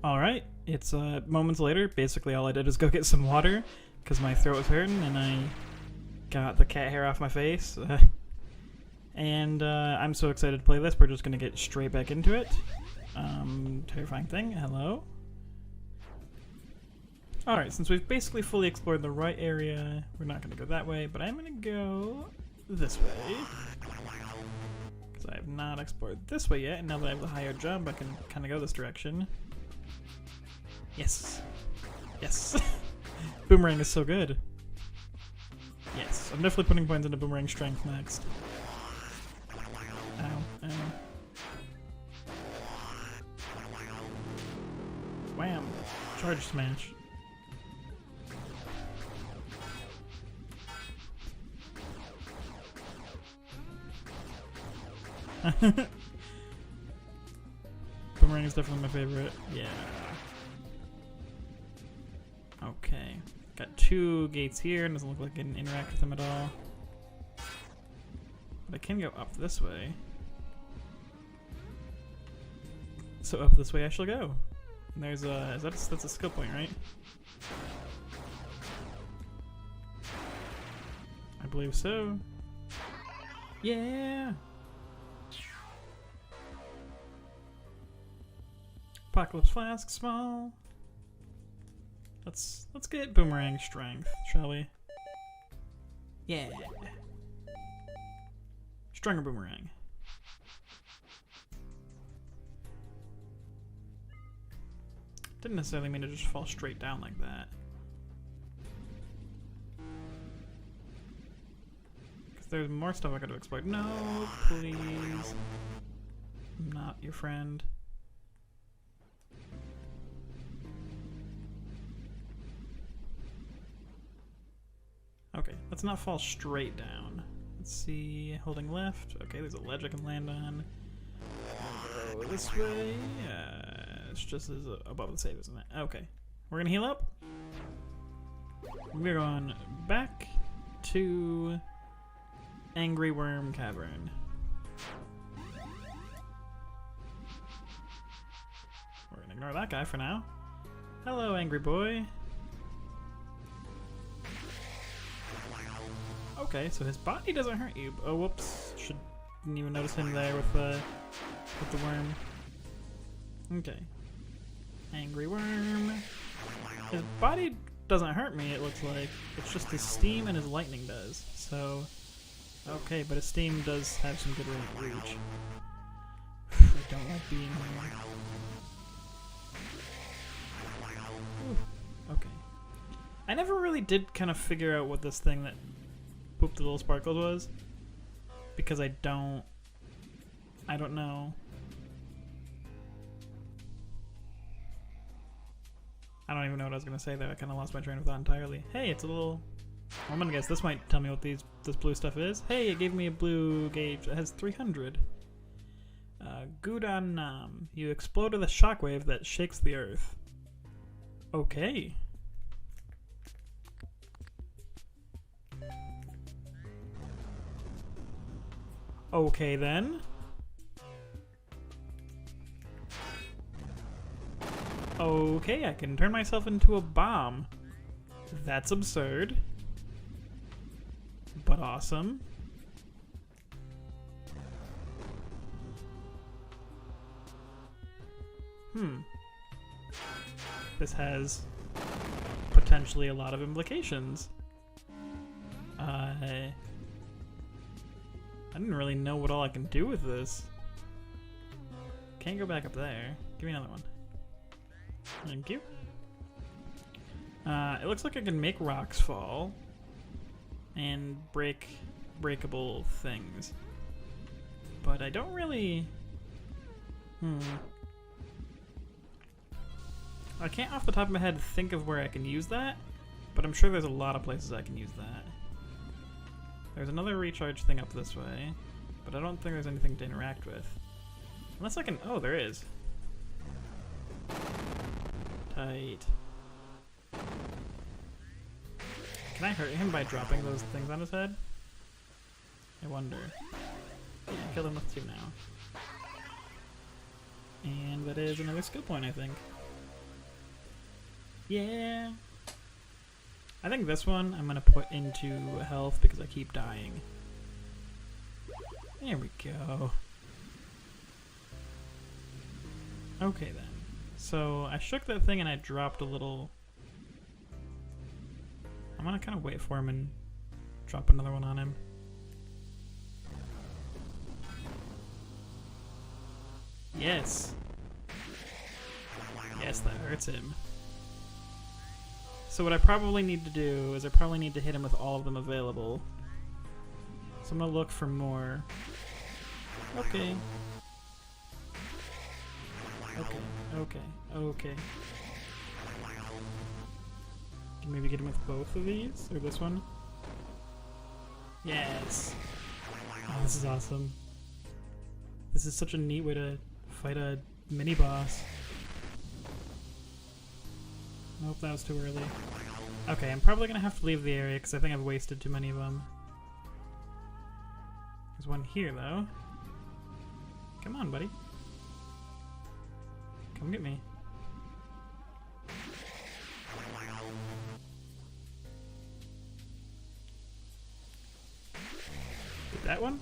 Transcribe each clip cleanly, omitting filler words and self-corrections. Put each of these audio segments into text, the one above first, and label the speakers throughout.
Speaker 1: Alright, it's moments later. Basically all I did was go get some water because my throat was hurting and I got the cat hair off my face. And I'm so excited to play this, we're just going to get straight back into it. Terrifying thing, hello. Alright, since we've basically fully explored the right area, we're not going to go that way, but I'm going to go this way. Because I have not explored this way yet, and now that I have the higher jump, I can kind of go this direction. Yes. Yes. Boomerang is so good. Yes, I'm definitely putting points into Boomerang Strength next. Ow, ow. Wham! Charge smash. Boomerang is definitely my favorite. Yeah. Okay. Got two gates here, and doesn't look like I can interact with them at all. But I can go up this way. So up this way I shall go. And there's a, that's a skill point, right? I believe so. Yeah! Apocalypse Flask, small. Let's get Boomerang Strength, shall we? Yeah. Stronger Boomerang. Didn't necessarily mean to just fall straight down like that. Because there's more stuff I gotta explore. No, please. I'm not your friend. Okay, let's not fall straight down. Let's see, holding left. Okay, there's a ledge I can land on. Go this way. It's just as above the save, isn't it? Okay, we're gonna heal up. We're going back to Angry Worm Cavern. We're gonna ignore that guy for now. Hello, angry boy. Okay, so his body doesn't hurt you. Oh, whoops! Didn't even notice him there with the worm. Okay. Angry worm. His body doesn't hurt me, it looks like. It's just his steam and his lightning does. So, okay, but his steam does have some good reach. I don't like being here. Ooh, okay. I never really did kind of figure out what this thing that pooped the little sparkles was. Because I don't know. I don't even know what I was gonna say there. I kind of lost my train of thought entirely. Hey, it's a little. I'm gonna guess this might tell me what this blue stuff is. Hey, it gave me a blue gauge that has 300. Gudan Nam. You exploded a shockwave that shakes the earth. Okay. Okay then. Okay, I can turn myself into a bomb. That's absurd. But awesome. This has potentially a lot of implications. I didn't really know what all I can do with this. Can't go back up there. Give me another one. Thank you. It looks like I can make rocks fall and break breakable things. But I don't really... I can't off the top of my head think of where I can use that, but I'm sure there's a lot of places I can use that. There's another recharge thing up this way, but I don't think there's anything to interact with. Unless I can... Oh, there is. Tight. Can I hurt him by dropping those things on his head? I wonder. Yeah, kill him with 2 now. And that is another skill point, I think. Yeah. I think this one I'm gonna put into health because I keep dying. There we go. Okay then. So I shook that thing and I dropped a little. I'm gonna kind of wait for him and drop another one on him. Yes. Yes, that hurts him. So what I probably need to do is I probably need to hit him with all of them available. So I'm gonna look for more. Okay. Okay. Can maybe get him with both of these? Or this one? Yes! Oh, this is awesome. This is such a neat way to fight a mini-boss. Nope, that was too early. Okay, I'm probably gonna have to leave the area because I think I've wasted too many of them. There's one here, though. Come on, buddy. Come get me. Did that one?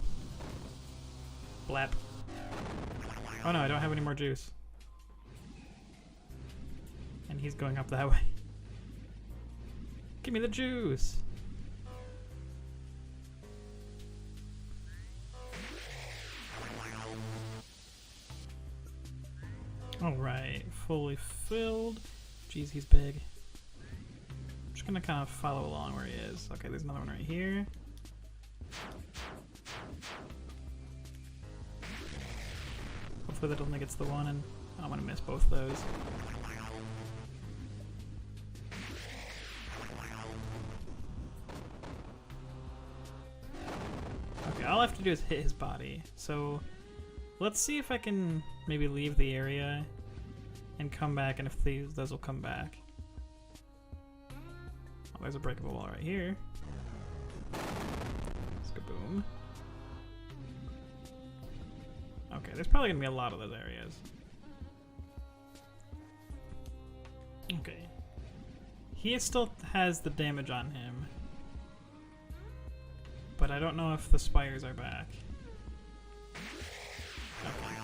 Speaker 1: Blap. Oh no, I don't have any more juice. And he's going up that way. Give me the juice! Alright, fully filled. Jeez, he's big. I'm just gonna kind of follow along where he is. Okay, there's another one right here. Hopefully that only gets the one, and I'm gonna miss both of those. Okay, all I have to do is hit his body. So let's see if I can maybe leave the area and come back, and if those will come back. Oh, there's a breakable wall right here. Skaboom. Okay, there's probably gonna be a lot of those areas. Okay. He still has the damage on him. But I don't know if the spires are back. Okay.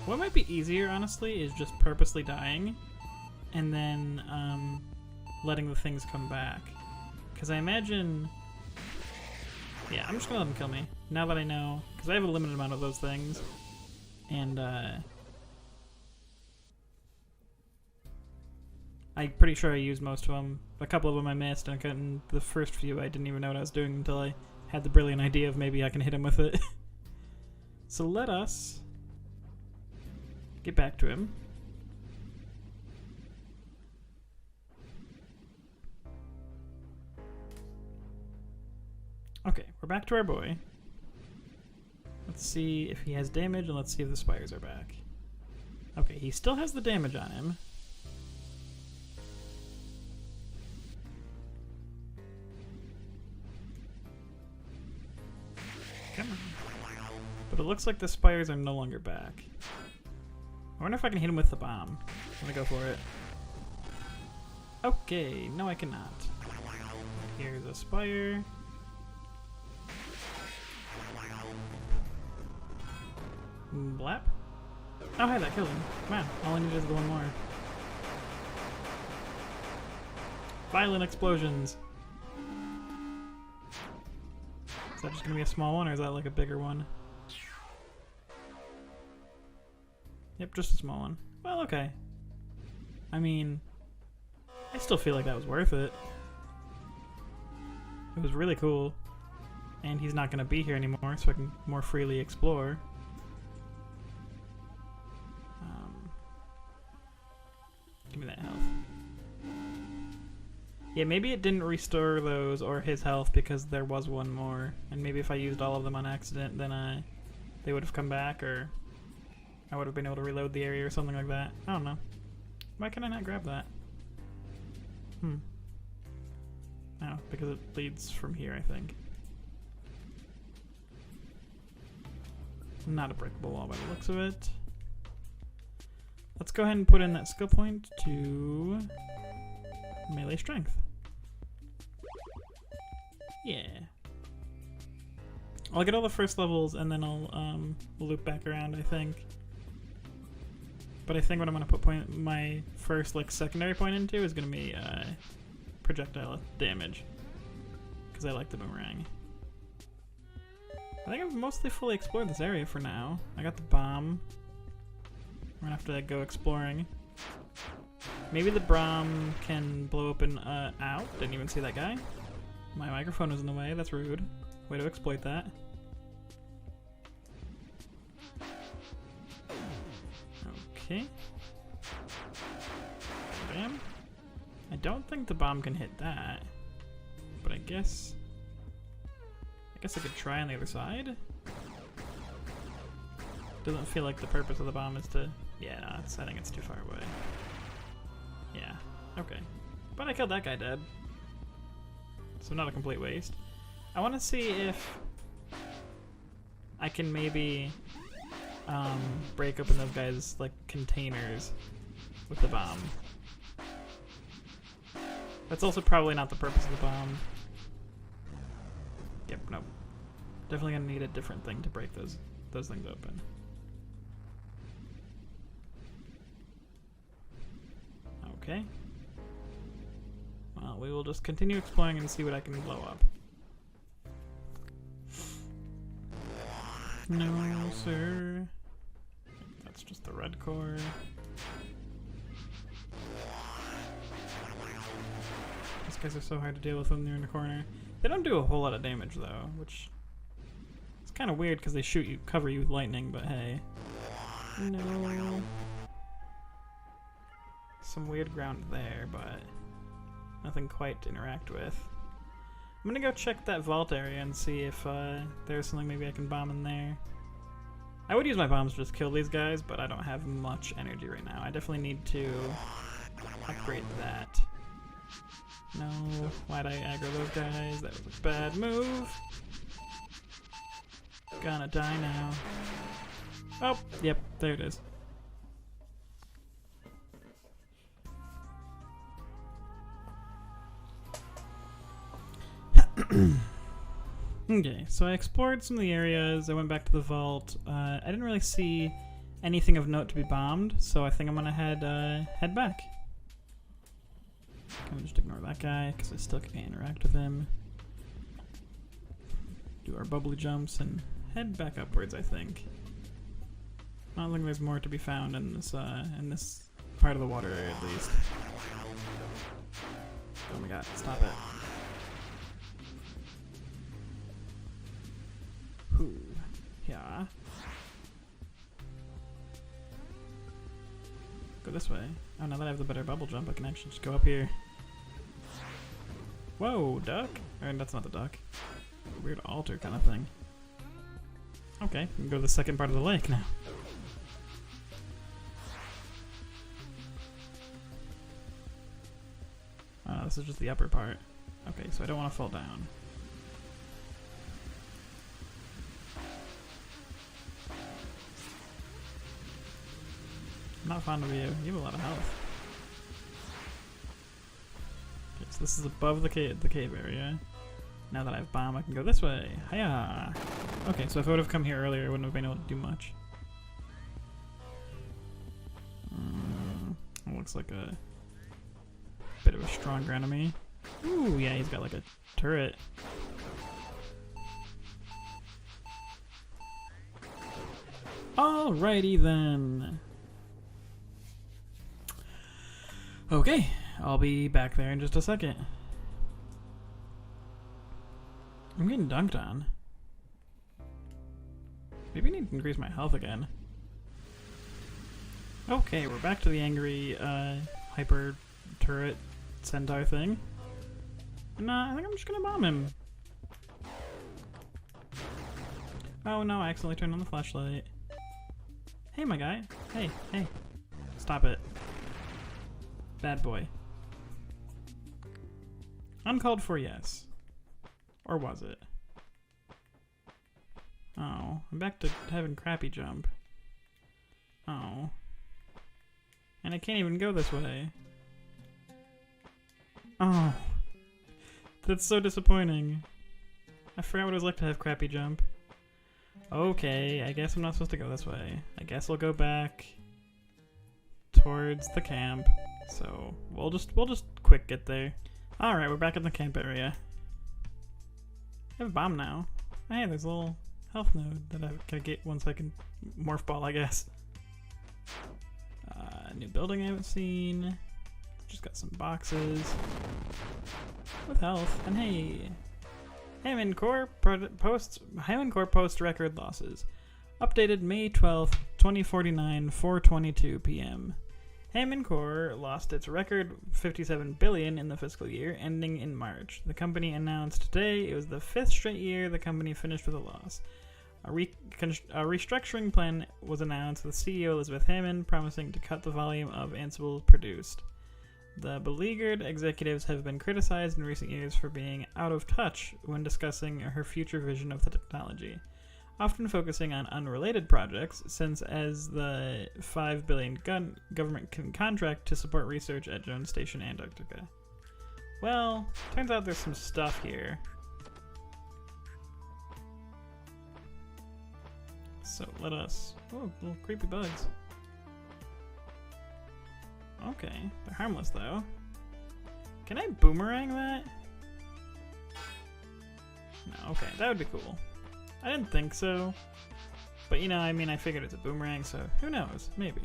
Speaker 1: What might be easier, honestly, is just purposely dying and then letting the things come back. Because I imagine... Yeah, I'm just gonna let them kill me. Now that I know, because I have a limited amount of those things. And I'm pretty sure I used most of them. A couple of them I missed, and the first few I didn't even know what I was doing until I had the brilliant idea of maybe I can hit him with it. So let us get back to him. Okay, we're back to our boy. Let's see if he has damage, and let's see if the spires are back. Okay, he still has the damage on him. Come on. But it looks like the spires are no longer back. I wonder if I can hit him with the bomb. I'm gonna go for it. Okay, no I cannot. Here's a spire. Blap. Oh hey, that killed him. Wow, all I need is the one more. Violent explosions. Is that just gonna be a small one, or is that like a bigger one? Yep, just a small one. Well, okay. I mean, I still feel like that was worth it. It was really cool. And he's not gonna be here anymore, so I can more freely explore. Give me that health. Yeah, maybe it didn't restore those or his health because there was one more. And maybe if I used all of them on accident, then they would have come back, or I would have been able to reload the area or something like that. I don't know. Why can I not grab that? Oh, because it leads from here, I think. Not a breakable wall by the looks of it. Let's go ahead and put in that skill point to melee strength. Yeah. I'll get all the first levels and then I'll loop back around, I think. But I think what I'm gonna put my first like secondary point into is gonna be projectile damage, because I like the boomerang. I think I've mostly fully explored this area for now. I got the bomb. We're gonna have to go exploring. Maybe the Braum can blow open out. Didn't even see that guy. My microphone was in the way. That's rude. Way to exploit that. Okay. Bam. I don't think the bomb can hit that, but I guess I could try on the other side. Doesn't feel like the purpose of the bomb is to. Yeah, no, I think it's too far away. Yeah. Okay. But I killed that guy dead, so not a complete waste. I want to see if I can maybe break open those guys' like containers with the bomb. That's also probably not the purpose of the bomb. Yep, nope. Definitely gonna need a different thing to break those things open. Okay. Well, we will just continue exploring and see what I can blow up. No, sir. That's just the red core. These guys are so hard to deal with when they're in the corner. They don't do a whole lot of damage though, which is kind of weird because they shoot you, cover you with lightning, but hey. No. Some weird ground there, but nothing quite to interact with. I'm gonna go check that vault area and see if there's something maybe I can bomb in there. I would use my bombs to just kill these guys, but I don't have much energy right now. I definitely need to upgrade that. No, why'd I aggro those guys? That was a bad move. Gonna die now. Oh, yep, there it is. Okay, so I explored some of the areas, I went back to the vault. I didn't really see anything of note to be bombed, so I think I'm gonna head back. I'm gonna just ignore that guy, because I still can't interact with him. Do our bubbly jumps and head back upwards, I think. I don't think there's more to be found in this part of the water area, at least. Oh my god, stop it. Ooh, yeah. Go this way. Oh, now that I have the better bubble jump, I can actually just go up here. Whoa, duck? Or that's not the duck. Weird altar kind of thing. Okay, we can go to the second part of the lake now. This is just the upper part. Okay, so I don't want to fall down. I'm not fond of you. You have a lot of health. Okay, so this is above the cave area. Now that I have bomb, I can go this way. Hiya! Okay, so if I would have come here earlier, I wouldn't have been able to do much. Looks like a bit of a stronger enemy. Ooh, yeah, he's got like a turret. Alrighty then. Okay, I'll be back there in just a second. I'm getting dunked on. Maybe I need to increase my health again. Okay, we're back to the angry hyper turret centaur thing. And I think I'm just gonna bomb him. Oh no, I accidentally turned on the flashlight. Hey my guy. Hey, hey. Stop it. Bad boy. Uncalled for, yes. Or was it? Oh, I'm back to having crappy jump. Oh. And I can't even go this way. Oh. That's so disappointing. I forgot what it was like to have crappy jump. Okay, I guess I'm not supposed to go this way. I guess I'll go back towards the camp. So we'll just quick get there. Alright, we're back in the camp area. I have a bomb now. Hey, there's a little health node that I can get once I can morph ball, I guess. New building I haven't seen. Just got some boxes with health. And hey, HAMMOND Corp posts record losses. Updated May 12th, 2049, 4:22 p.m. HAMMOND Corp lost its record $57 billion in the fiscal year ending in March. The company announced today it was the 5th straight year the company finished with a loss. A restructuring plan was announced with CEO Elizabeth Hammond promising to cut the volume of Ansible produced. The beleaguered executives have been criticized in recent years for being out of touch when discussing her future vision of the technology, often focusing on unrelated projects, since as the $5 billion government can contract to support research at Jones Station, Antarctica. Well, turns out there's some stuff here. So let us... Oh, little creepy bugs. Okay, they're harmless though. Can I boomerang that? No, okay, that would be cool. I didn't think so. But you know, I mean, I figured it's a boomerang, so who knows? Maybe.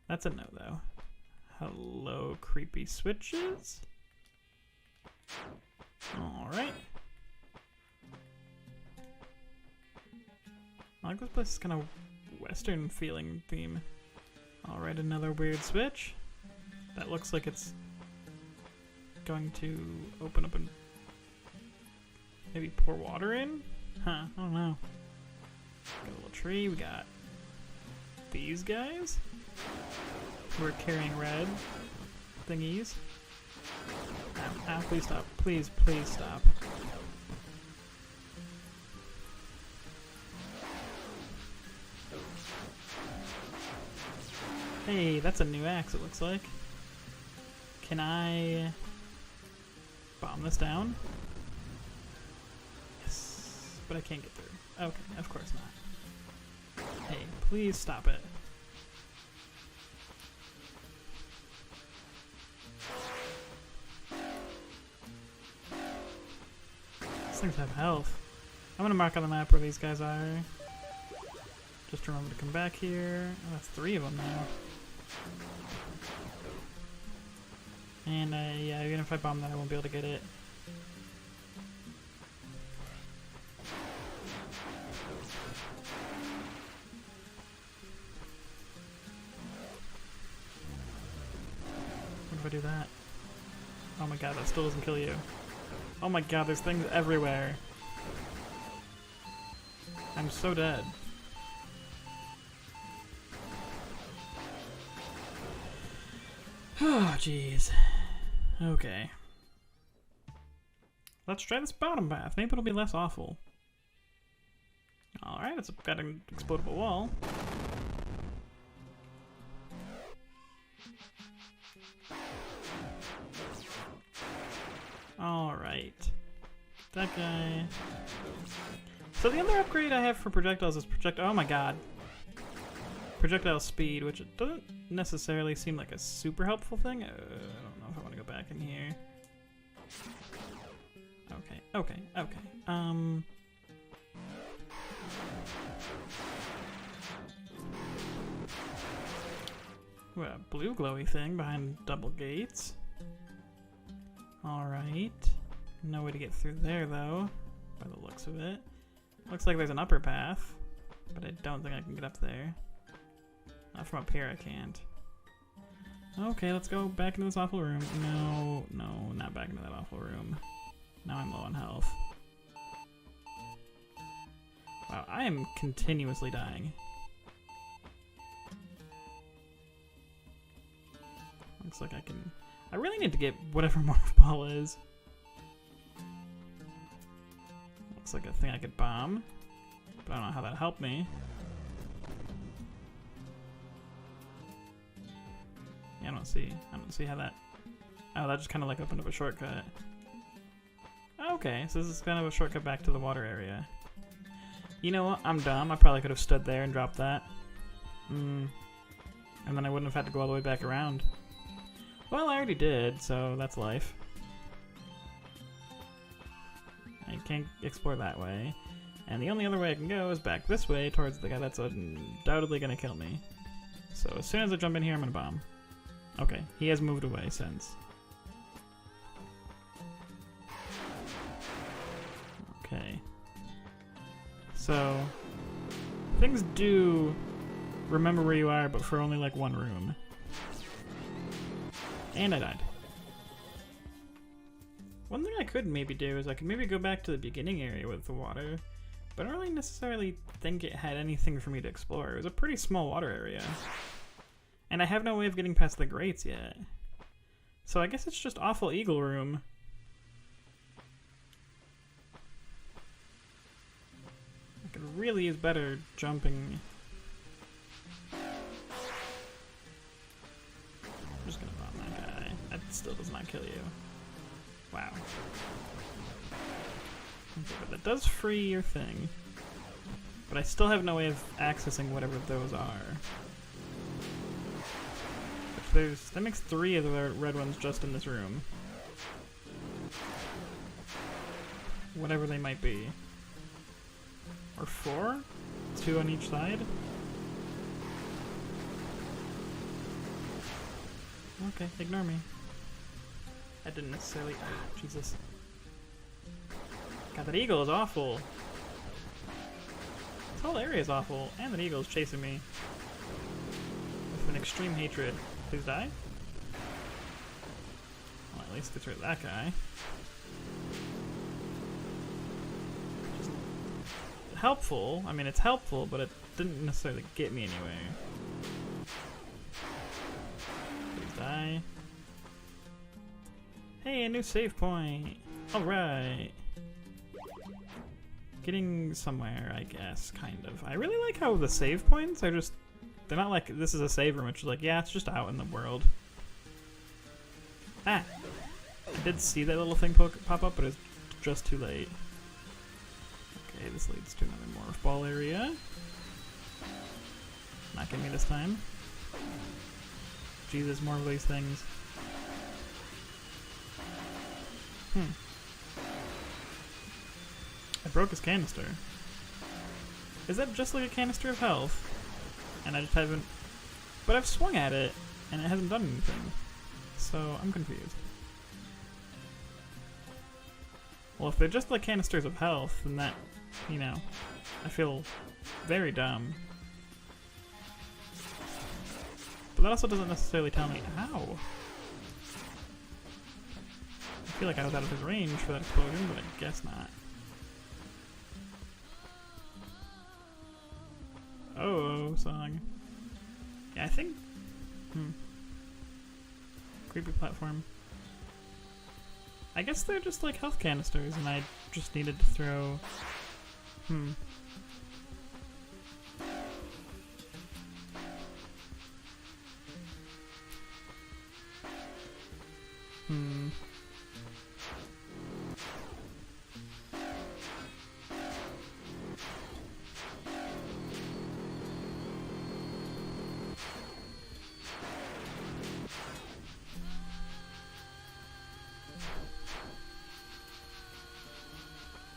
Speaker 1: That's a no though. Hello, creepy switches. Alright. I like this place is kind of Western feeling theme. Alright, another weird switch. That looks like it's going to open up and maybe pour water in? Huh, I don't know. Got a little tree, we got these guys who are carrying red thingies. Ow, ow, please stop. Please, please stop. Hey, that's a new axe, it looks like. Can I bomb this down? Yes, but I can't get through. Okay, of course not. Hey, please stop it. These things have health. I'm gonna mark on the map where these guys are. Just remember to come back here. Oh, that's 3 of them now. And yeah, even if I bomb that, I won't be able to get it. What if I do that? Oh my god, that still doesn't kill you. Oh my god, there's things everywhere. I'm so dead. Oh, jeez. Okay. Let's try this bottom path. Maybe it'll be less awful. Alright, it's got an explodable wall. Alright. That guy. So the other upgrade I have for projectiles is oh my god. Projectile speed, which it doesn't necessarily seem like a super helpful thing. I don't know if I want to go back in here. Okay. What a blue glowy thing behind double gates. Alright. No way to get through there though, by the looks of it. Looks like there's an upper path, but I don't think I can get up there. Not from up here, I can't. Okay, let's go back into this awful room. No, not back into that awful room. Now I'm low on health. Wow, I am continuously dying. Looks like I can... I really need to get whatever Morph Ball is. Looks like a thing I could bomb, but I don't know how that helped me. I don't see how that... Oh, that just kind of like opened up a shortcut. Okay, so this is kind of a shortcut back to the water area. You know what? I'm dumb. I probably could have stood there and dropped that. And then I wouldn't have had to go all the way back around. Well, I already did, so that's life. I can't explore that way. And the only other way I can go is back this way towards the guy that's undoubtedly gonna kill me. So as soon as I jump in here, I'm gonna bomb. Okay, he has moved away since. Okay. So, things do remember where you are, but for only like one room. And I died. One thing I could maybe do is I could maybe go back to the beginning area with the water, but I don't really necessarily think it had anything for me to explore. It was a pretty small water area. And I have no way of getting past the grates yet. So I guess it's just awful eagle room. I could really use better jumping. I'm just gonna bomb that guy. That still does not kill you. Wow. Okay, but that does free your thing. But I still have no way of accessing whatever those are. That makes 3 of the red ones just in this room. Whatever they might be. Or 4? 2 on each side? Okay, ignore me. That didn't necessarily... Oh, Jesus. God, that eagle is awful. This whole area is awful, and that eagle is chasing me. With an extreme hatred. Please die. Well, at least get rid of that guy. Just helpful. I mean, it's helpful, but it didn't necessarily get me anywhere. Please die. Hey, a new save point! Alright! Getting somewhere, I guess, kind of. I really like how the save points are just... They're not like, this is a save room, it's like, yeah, it's just out in the world. Ah! I did see that little thing pop up, but it's just too late. Okay, this leads to another Morph Ball area. Not getting me this time. Jesus, more of these things. I broke his canister. Is that just like a canister of health? And I just haven't... But I've swung at it, and it hasn't done anything. So, I'm confused. Well, if they're just like canisters of health, then that, you know, I feel very dumb. But that also doesn't necessarily tell me how. I feel like I was out of his range for that explosion, but I guess not. Oh, song. Yeah, I think... Creepy platform. I guess they're just like health canisters, and I just needed to throw...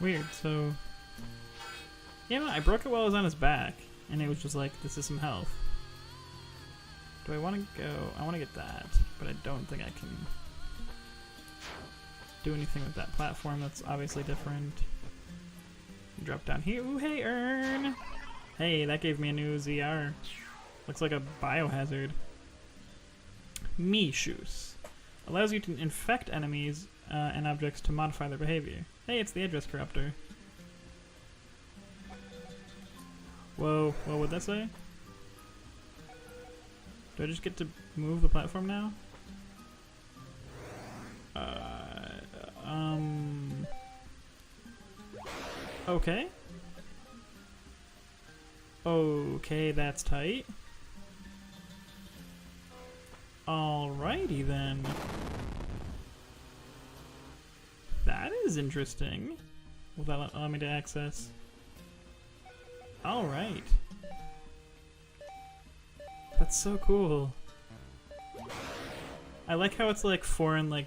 Speaker 1: Weird, so... You know, I broke it while I was on his back, and it was just like, this is some health. Do I want to go... I want to get that, but I don't think I can do anything with that platform. That's obviously different. Drop down here. Ooh, hey, Earn! Hey, that gave me a new ZR. Looks like a biohazard. Mishus. Allows you to infect enemies and objects to modify their behavior. Hey, it's the address corruptor. Whoa, what would that say? Do I just get to move the platform now? Okay. Okay, that's tight. Alrighty then. That is interesting. Will that allow me to access? Alright. That's so cool. I like how it's like foreign, like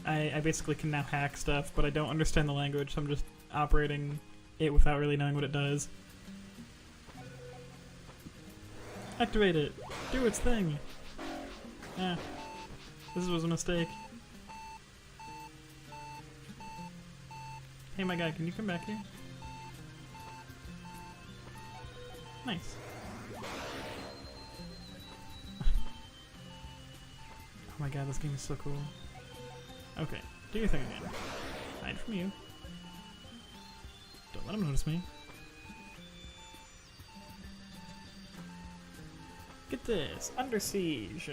Speaker 1: I basically can now hack stuff, but I don't understand the language, so I'm just operating it without really knowing what it does. Activate it! Do its thing! Ah. This was a mistake. Hey my guy, can you come back here? Nice. Oh my god, this game is so cool. Okay, do your thing again. Hide from you. Don't let him notice me. Get this. Under siege.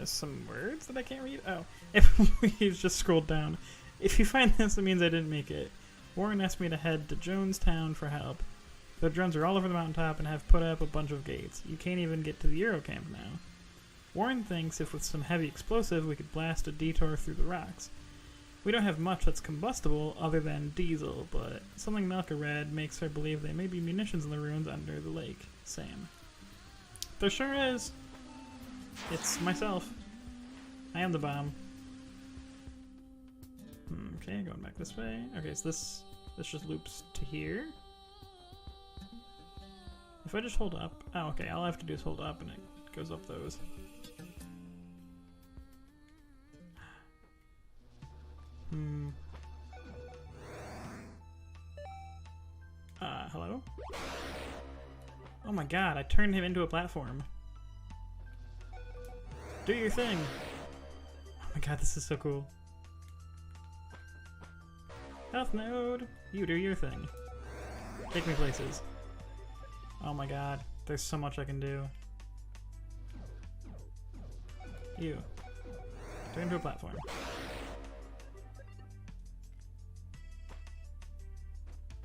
Speaker 1: Some words that I can't read? Oh. If we just scrolled down. If you find this, it means I didn't make it. Warren asked me to head to Jonestown for help. The drones are all over the mountaintop and have put up a bunch of gates. You can't even get to the Eurocamp now. Warren thinks if with some heavy explosive we could blast a detour through the rocks. We don't have much that's combustible other than diesel, but something Melka read makes her believe there may be munitions in the ruins under the lake. Sam. There sure is. It's myself. I am the bomb. Okay, going back this way. Okay, so this just loops to here. If I just hold up... Oh, okay, all I have to do is hold up and it goes up those. Hello? Oh my god, I turned him into a platform. Do your thing! Oh my god, this is so cool. Health node! You do your thing. Take me places. Oh my god, there's so much I can do. You. Turn into a platform.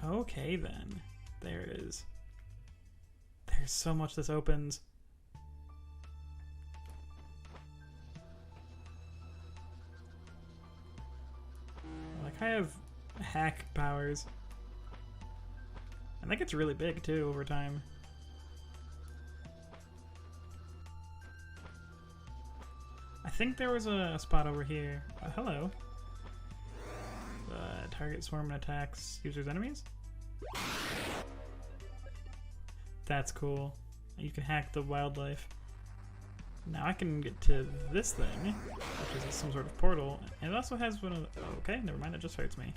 Speaker 1: Okay then. There it is. There's so much this opens. Like I have hack powers. I think it's really big too over time. I think there was a spot over here. Hello. Target swarm and attacks users' enemies? That's cool. You can hack the wildlife. Now I can get to this thing, which is some sort of portal. And it also has one of the... Okay, never mind, it just hurts me.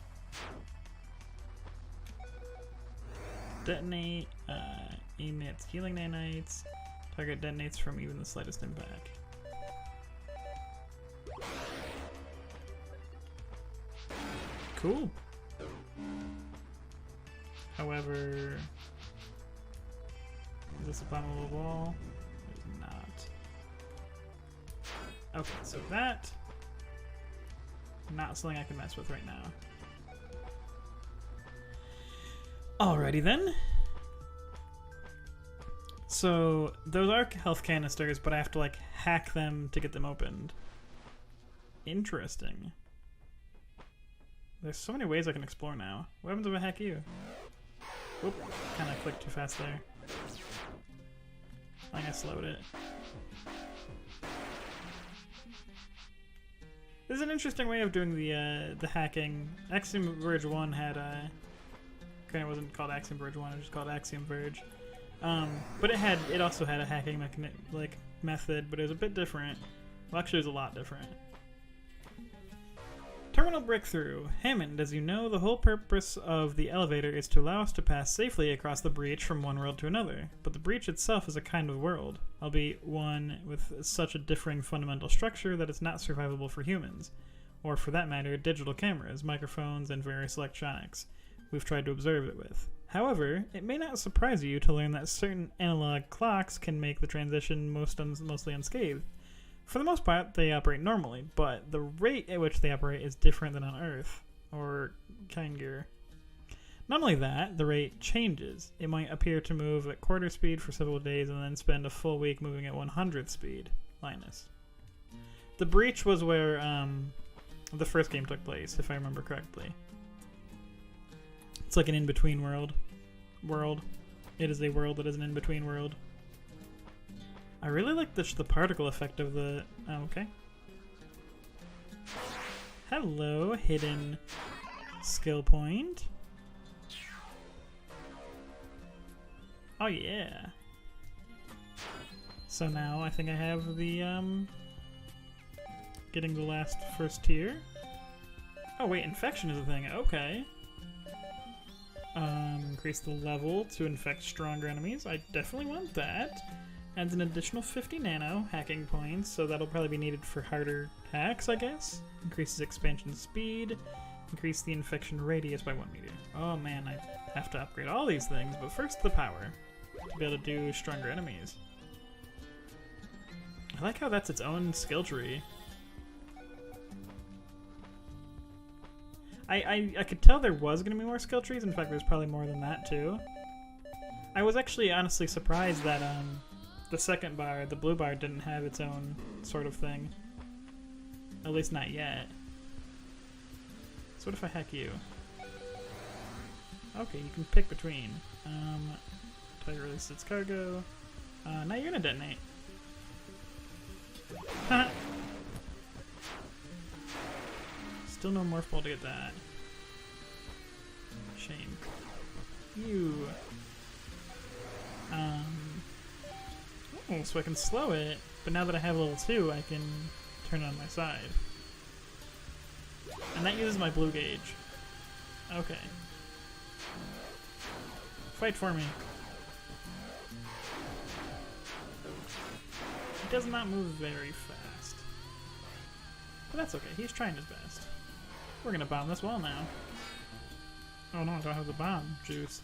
Speaker 1: Detonate, emits healing nanites. Target detonates from even the slightest impact. Cool. However, is this a flammable wall? It is not. Okay, so that not something I can mess with right now. Alrighty then. So those are health canisters, but I have to like hack them to get them opened. Interesting. There's so many ways I can explore now. What happens if I hack you? Whoop, kind of clicked too fast there. I think I slowed it. This is an interesting way of doing the hacking. Axiom Verge 1 had it wasn't called Axiom Verge 1, it was just called Axiom Verge. But it also had a hacking method, but it was a bit different. Well, actually, it was a lot different. Terminal breakthrough. Hammond, as you know, the whole purpose of the elevator is to allow us to pass safely across the breach from one world to another. But the breach itself is a kind of world, albeit one with such a differing fundamental structure that it's not survivable for humans. Or for that matter, digital cameras, microphones, and various electronics we've tried to observe it with. However, it may not surprise you to learn that certain analog clocks can make the transition mostly unscathed. For the most part, they operate normally, but the rate at which they operate is different than on Earth, or kinder. Not only that, the rate changes. It might appear to move at quarter speed for several days and then spend a full week moving at 100th speed. Linus. The breach was where the first game took place, if I remember correctly. It's like an in-between world. It is a world that is an in-between world. I really like the particle effect of the... Oh, okay. Hello, hidden skill point. Oh yeah. So now I think I have the getting the last first tier. Oh wait, infection is a thing. Okay. Increase the level to infect stronger enemies. I definitely want that. Adds an additional 50 nano hacking points, so that'll probably be needed for harder hacks, I guess. Increases expansion speed. Increase the infection radius by 1 meter. Oh man, I have to upgrade all these things, but first the power to be able to do stronger enemies. I like how that's its own skill tree. I could tell there was going to be more skill trees. In fact, there's probably more than that too. I was actually honestly surprised that the second bar, the blue bar, didn't have its own sort of thing. At least not yet. So what if I hack you? Okay, you can pick between. Tiger releases its cargo. Now you're gonna detonate. Still no Morph Ball to get that. Shame. You. Oh, so I can slow it, but now that I have level 2, I can turn it on my side. And that uses my blue gauge. Okay. Fight for me. He does not move very fast. But that's okay, he's trying his best. We're gonna bomb this wall now. Oh no, I don't have the bomb juice.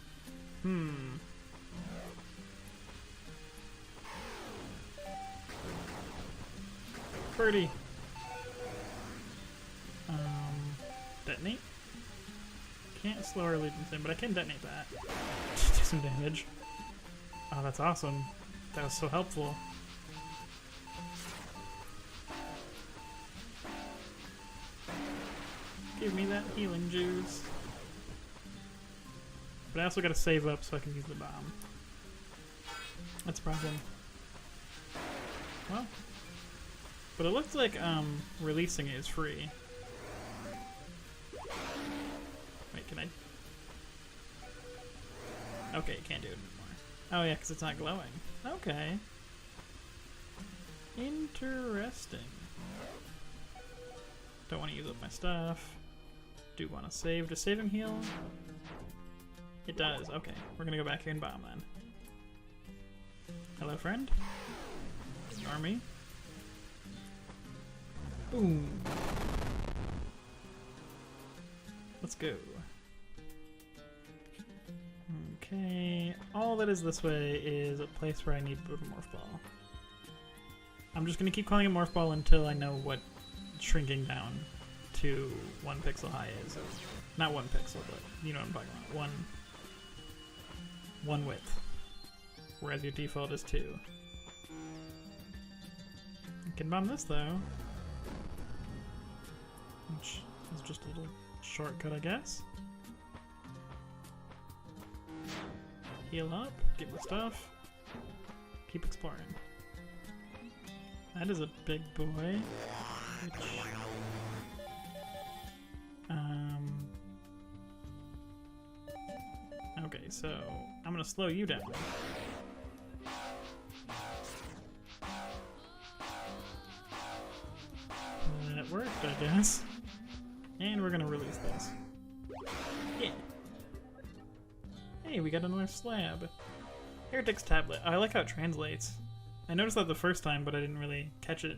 Speaker 1: Birdie. Detonate? Can't slow our allegiance in, but I can detonate that. Do some damage. Oh, that's awesome. That was so helpful. Give me that healing juice. But I also gotta save up so I can use the bomb. That's a problem. Well. But it looks like releasing it is free. Wait, can I? Okay, can't do it anymore. Oh yeah, because it's not glowing. Okay. Interesting. Don't want to use up my stuff. Do want to save. Does saving heal? It does. Okay, we're gonna go back here and bomb then. Hello, friend. Ignore me. Boom. Let's go. Okay, all that is this way is a place where I need to put a Morph Ball. I'm just gonna keep calling it Morph Ball until I know what shrinking down to 1 pixel high is. Not 1 pixel, but you know what I'm talking about. One width. Whereas your default is 2. I can bomb this though. Which is just a little shortcut, I guess. Heal up, get the stuff, keep exploring. That is a big boy. Which, okay, so I'm gonna slow you down. That worked, I guess. And we're gonna release this. Yeah. Hey, we got another slab. HERETIC'S tablet. Oh, I like how it translates. I noticed that the first time, but I didn't really catch it.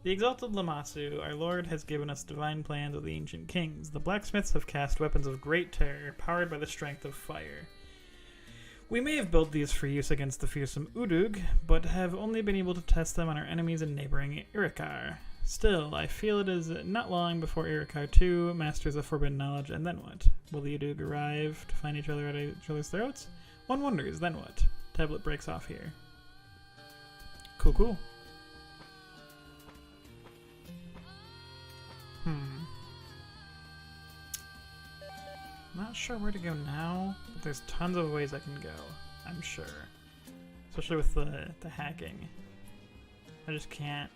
Speaker 1: The exalted Lamassu, our lord, has given us divine plans of the ancient kings. The blacksmiths have cast weapons of great terror, powered by the strength of fire. We may have built these for use against the fearsome Udug, but have only been able to test them on our enemies in neighboring Irakar. Still, I feel it is not long before Irakar 2 masters the forbidden knowledge, and then what? Will the Udug arrive to find each other at each other's throats? One wonders, then what? Tablet breaks off here. Cool, cool. sure where to go now, but there's tons of ways I can go, I'm sure. Especially with the hacking. I just can't,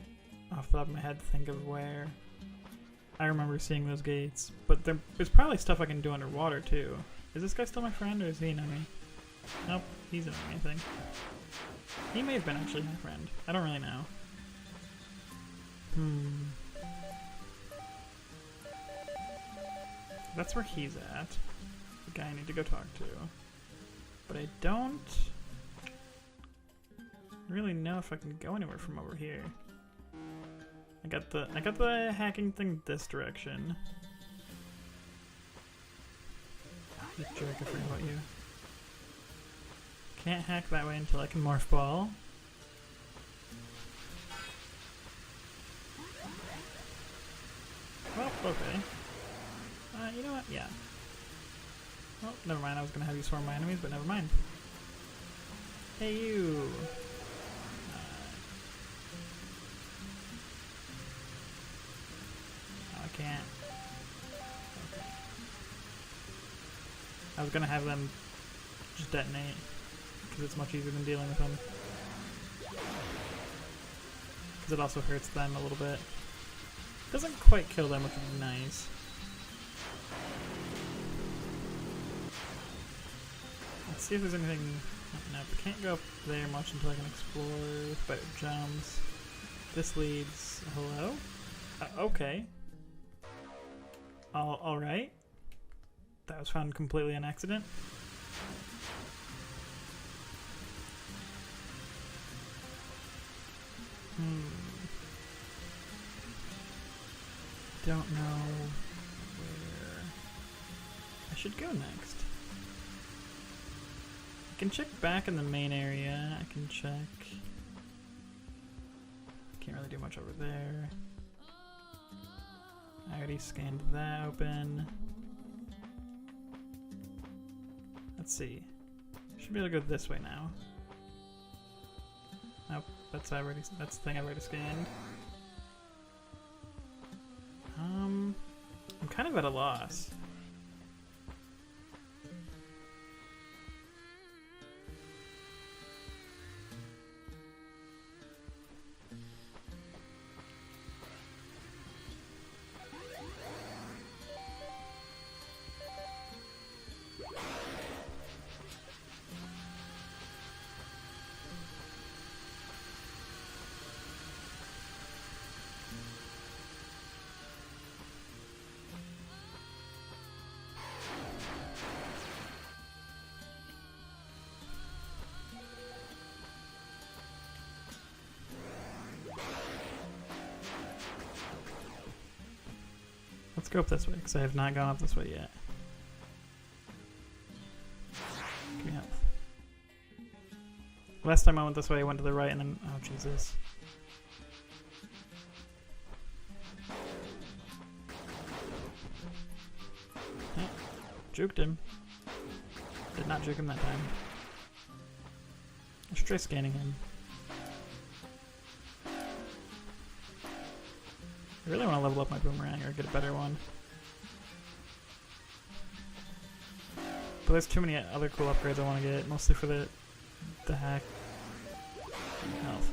Speaker 1: off the top of my head, think of where. I remember seeing those gates, but there's probably stuff I can do underwater too. Is this guy still my friend, or is he an enemy? Nope, he's an enemy, I think. He may have been actually my friend. I don't really know. That's where he's at. The guy I need to go talk to. But I don't really know if I can go anywhere from over here. I got the hacking thing this direction. Oh, you jerk, I forgot about you. Can't hack that way until I can Morph Ball. Well, okay. You know what? Yeah. Well, never mind. I was gonna have you swarm my enemies, but never mind. Hey, you! I can't. Okay. I was gonna have them just detonate, because it's much easier than dealing with them. Because it also hurts them a little bit. Doesn't quite kill them, which is nice. Let's see if there's anything. No, we can't go up there much until I can explore with better jumps. This leads. Hello? Okay. Alright. That was found completely an accident. Don't know where I should go next. I can check back in the main area. I can check. Can't really do much over there. I already scanned that open. Let's see. Should be able to go this way now. Nope, that's the thing I've already scanned. I'm kind of at a loss. Let's go up this way, because I have not gone up this way yet. Give me health. Last time I went this way, I went to the right and then... Oh, Jesus. Yeah, juked him. Did not juke him that time. I should try scanning him. I really want to level up my boomerang or get a better one. But there's too many other cool upgrades I want to get, mostly for the hack. Health.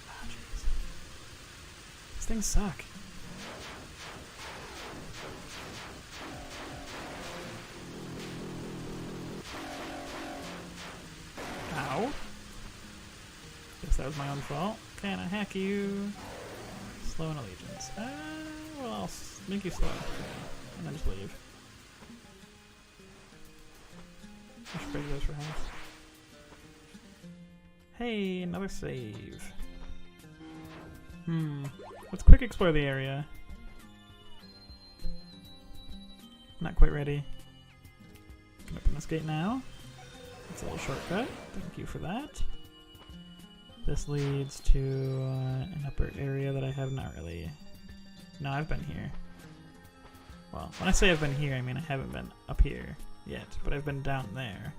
Speaker 1: Oh, jeez. These things suck. Ow. Guess that was my own fault. Can I hack you? Slow in allegiance. Well, I'll make you slow. And then just leave. I should break those for health. Hey, another save. Let's quick explore the area. Not quite ready. Can open this gate now. It's a little shortcut. Thank you for that. This leads to an upper area that I have not really... No, I've been here. Well, when I say I've been here, I mean I haven't been up here yet, but I've been down there.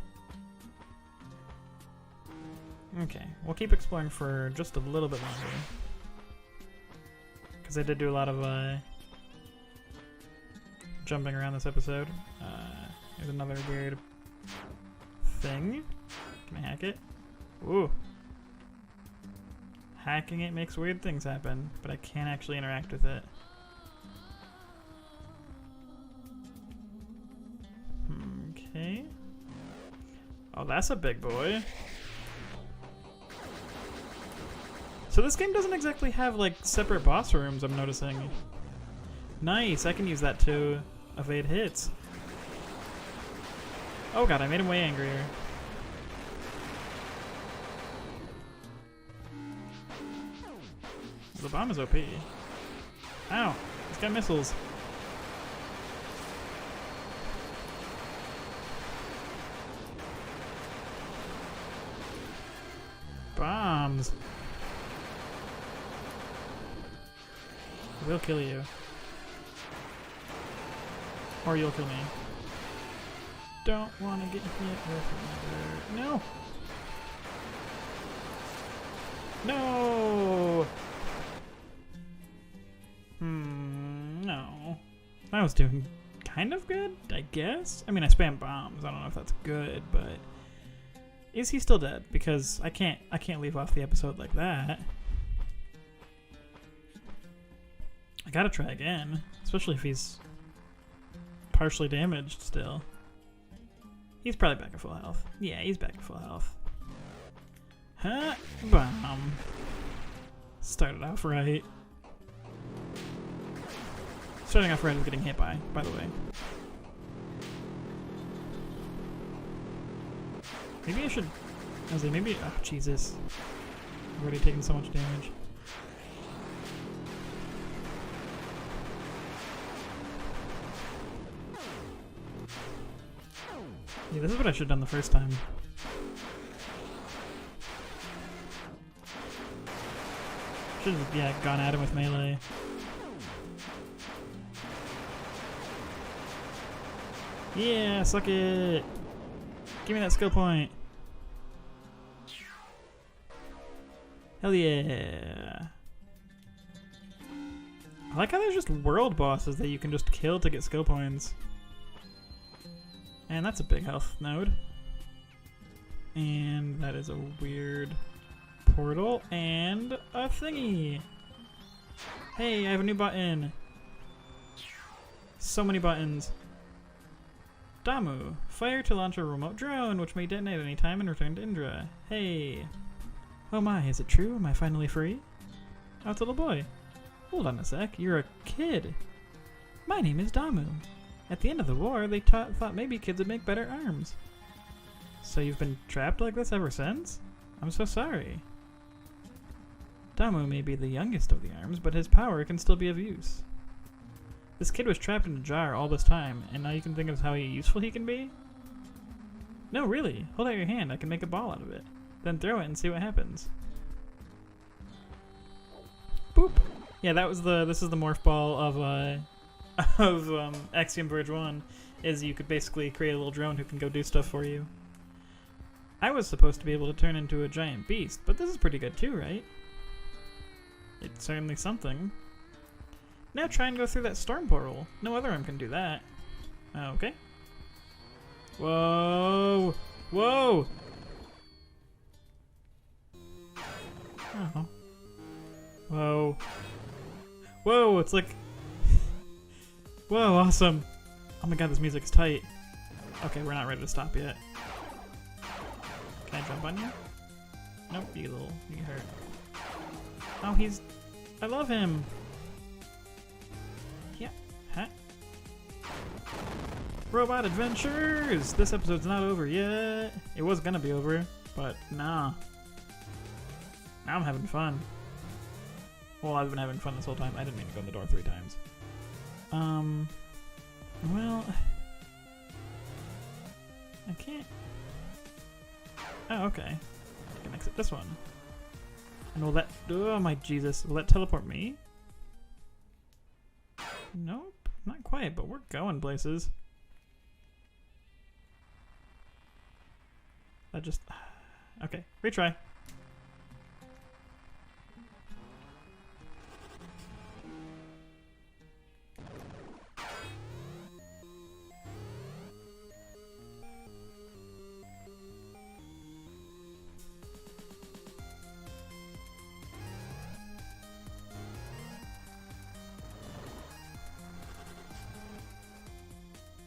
Speaker 1: Okay, we'll keep exploring for just a little bit longer. Because I did do a lot of jumping around this episode. There's another weird thing. Can I hack it? Ooh. Hacking it makes weird things happen, but I can't actually interact with it. Okay. Oh, that's a big boy. So this game doesn't exactly have like separate boss rooms, I'm noticing. Nice, I can use that to evade hits. Oh god, I made him way angrier. The bomb is OP. Ow, he's got missiles. Bombs. We'll kill you. Or you'll kill me. Don't want to get hit with another. No! No! No. I was doing kind of good, I guess? I mean, I spam bombs. I don't know if that's good, but... Is he still dead? Because I can't leave off the episode like that. I gotta try again, especially if he's partially damaged still. He's probably back at full health. Yeah, he's back at full health. Huh? Bomb. Started off right. Starting off right is getting hit by the way. Maybe I should... I was like, maybe... Oh, Jesus. I've already taken so much damage. Yeah, this is what I should have done the first time. Should have, yeah, gone at him with melee. Yeah, suck it! Give me that skill point! Hell yeah! I like how there's just world bosses that you can just kill to get skill points. And that's a big health node. And that is a weird portal and a thingy. Hey, I have a new button. So many buttons. Damu, fire to launch a remote drone, which may detonate any time and return to Indra. Hey. Oh my, is it true? Am I finally free? Oh, it's a little boy. Hold on a sec, you're a kid. My name is Damu. At the end of the war, they thought maybe kids would make better arms. So you've been trapped like this ever since? I'm so sorry. Damu may be the youngest of the arms, but his power can still be of use. This kid was trapped in a jar all this time, and now you can think of how useful he can be? No, really. Hold out your hand. I can make a ball out of it. Then throw it and see what happens. Boop. Yeah, that was this is the Morph Ball of Axiom Verge 1, is you could basically create a little drone who can go do stuff for you. I was supposed to be able to turn into a giant beast, but this is pretty good too, right? It's certainly something. Now try and go through that storm portal. No other arm can do that. Okay. Whoa! Whoa! Oh. Whoa. Whoa, it's like... Whoa, awesome! Oh my god, this music's tight. Okay, we're not ready to stop yet. Can I jump on you? Nope, you get hurt. Oh, he's... I love him! Yeah, huh? Robot Adventures! This episode's not over yet. It was gonna be over, but nah. Now I'm having fun. Well, I've been having fun this whole time. I didn't mean to go in the door 3 times. Well... I can't... Oh, okay. I can exit this one. And will that... Oh my Jesus. Will that teleport me? Nope. Not quite, but we're going places. I just... Okay. Retry.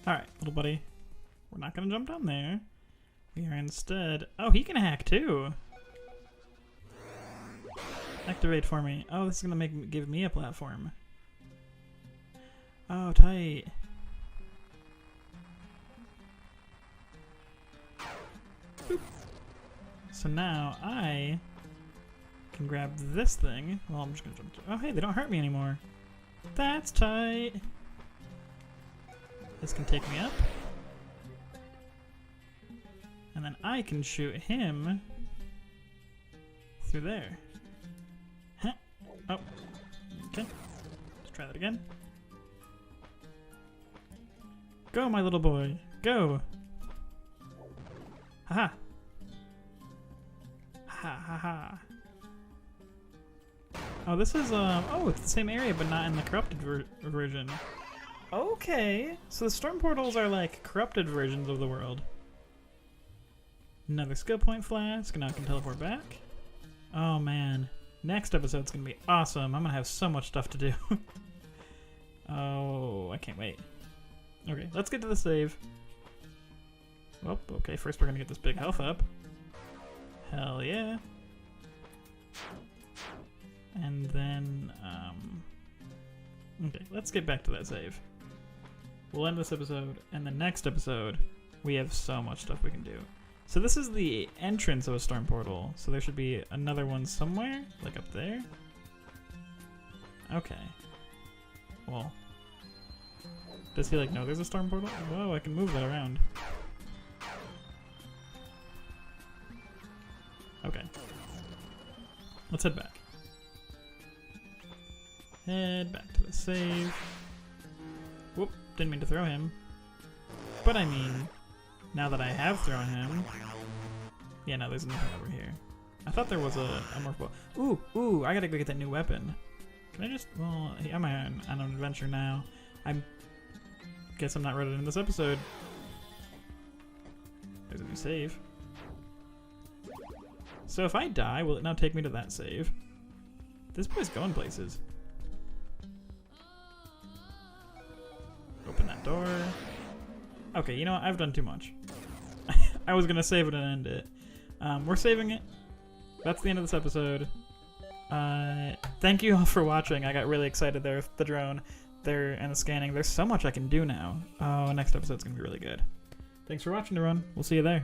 Speaker 1: Alright, little buddy. We're not gonna jump down there. We are instead... Oh, he can hack too! Activate for me. Oh, this is gonna give me a platform. Oh, tight. Boop. So now I can grab this thing. Well, I'm just gonna jump to... Oh, hey, they don't hurt me anymore. That's tight. This can take me up. And then I can shoot him through there. Huh. Oh. Okay. Let's try that again. Go, my little boy. Go. Haha. Ha ha ha. Oh, this is oh, it's the same area, but not in the corrupted version. Okay, so the storm portals are like corrupted versions of the world. Another skill point flask, and now I can teleport back. Oh man, next episode's gonna be awesome. I'm gonna have so much stuff to do. Oh, I can't wait. Okay, let's get to the save. Oh, okay, first we're gonna get this big health up. Hell yeah. And then, okay, let's get back to that save. We'll end this episode, and the next episode, we have so much stuff we can do. So this is the entrance of a storm portal, so there should be another one somewhere, like up there. Okay. Well, does he like know there's a storm portal? Whoa, I can move that around. Okay. Let's head back. Head back to the save. Whoop, didn't mean to throw him. But I mean, now that I have thrown him... Yeah, no, there's nothing over here. I thought there was a Morph Ball. Ooh, I gotta go get that new weapon. Can I just... Well, I'm on an adventure now. Guess I'm not ready in this episode. There's a new save. So if I die, will it now take me to that save? This boy's going places. Open that door. Okay, you know what? I've done too much. I was gonna save it and end it. We're saving it. That's the end of this episode. Thank you all for watching. I got really excited there with the drone there and the scanning. There's so much I can do now. Oh, next episode's gonna be really good. Thanks for watching, everyone. We'll see you there.